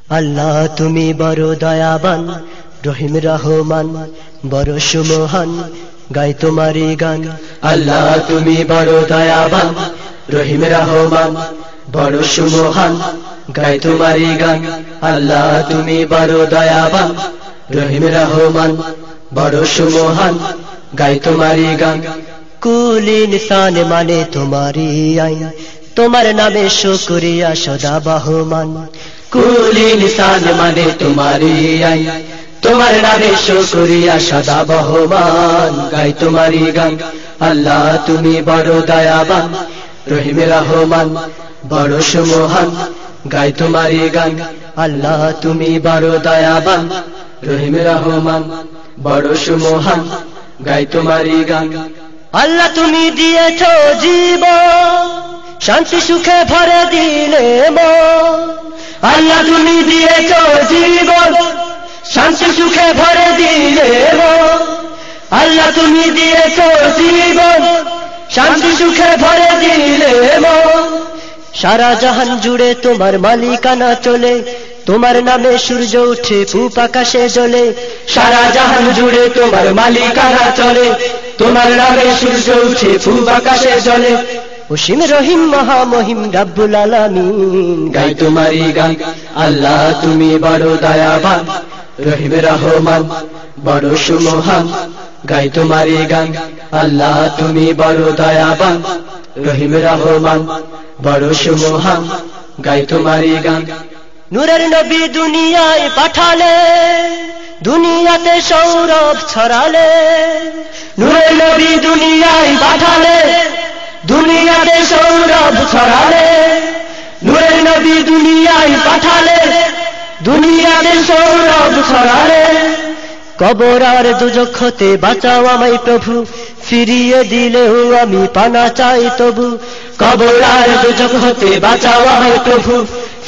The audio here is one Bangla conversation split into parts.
আল্লাহ তুমি বড় দয়াবান, রহিম রহমান, বড় সুমহান, গাই তোমারই গান। আল্লাহ তুমি বড় দয়াবান, রহিম রহমান, বড় সুমহান, গাই তোমারই গান। আল্লাহ তুমি বড় দয়াবান, রহিম রহমান, বড় সুমহান, গাই তোমারই গান। কুল ইনসান মানে তোমারই আইন, তোমার নামে শুকরিয়া সদা বহমান। কুল ইনসান মানে তোমারই আইন, তোমার নামে শুকরিয়া সদা বহমান, গাই তোমারই গান। আল্লাহ তুমি বড় দয়াবান, রহিম রহমান, বড় সুমহান, গাই তোমারই গান। আল্লাহ তুমি বড় দয়াবান, রহিম রহমান, বড় সুমহান, গাই তোমারই গান। আল্লাহ তুমি দিয়েছো জীবন, শান্তি সুখে ভরে দিলে মন। আল্লাহ তুমি দিয়েছো জীবন, শান্তি সুখে ভরে দিলে মন। আল্লাহ তুমি দিয়েছো জীবন, শান্তি সুখে ভরে দিলে মন। সারা জাহান জুড়ে তোমার মালিকানা চলে, তোমার নামে সূর্য উঠে পূব আকাশে জ্বলে। সারা জাহান জুড়ে তোমার মালিকানা চলে, তোমার নামে সূর্য উঠে পূব আকাশে জ্বলে। অসীম রহিম মহামহিম রাব্বুল আলামিন, গাই তোমারই গান। আল্লাহ তুমি বড় দয়াবান, রহিম রহমান, বড় সুমহান, গাই তোমারই গান। আল্লাহ তুমি বড় দয়াবান, রহিম রহমান, বড় সুমহান, গাই তোমারই গান। নূরের নবী দুনিয়ায় পাঠালে, দুনিয়াতে সৌরভ ছড়ালে। নূরের নবী দুনিয়ায় পাঠালে, দুনিয়াতে সৌরভ ছড়ালে। নূরের নবী দুনিয়ায় পাঠালে, দুনিয়াতে সৌরভ ছড়ালে। কবর আর দুজখ হতে বাঁচাও আমায় প্রভু, ফিরিয়ে দিলেও আমি পানা চাই তবু। কবর আর দুজখ হতে বাঁচাও আমায় প্রভু,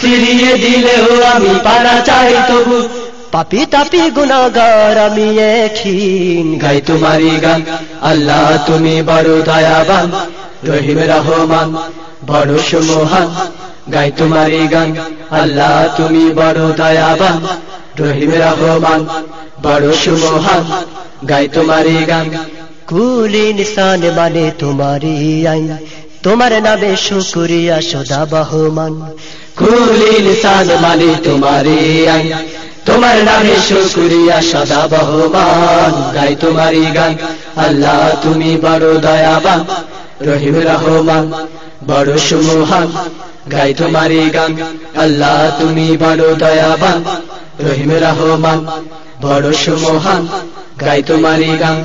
ফিরিয়ে দিলেও আমি পানা চাই তবু। পাপী তাপী গুনাহগার আমি একদিন, গাই তোমারই গান। আল্লাহ তুমি বড় দয়াবান, রহিম রহমান, বড় সুমহান, গাই তোমারই গান। আল্লাহ তুমি বড় দয়াবান, রহিম রহমান, বড় সুমহান, গাই তোমারই গান। কুল ইনসান মানে তোমারই আইন, তোমার নামে শুকরিয়া সদা বহমান। কুল ইনসান মানে তোমারই আইন, তোমার নামে শুকরিয়া সদা বহমান, গাই তোমারই গান। আল্লাহ তুমি বড় দয়াবান, রহিম রহমান, বড় সুমহান, গাই তোমারই গান। আল্লাহ তুমি বড় দয়াবান, রহিম রহমান, বড় সুমহান, গাই তোমারই গান।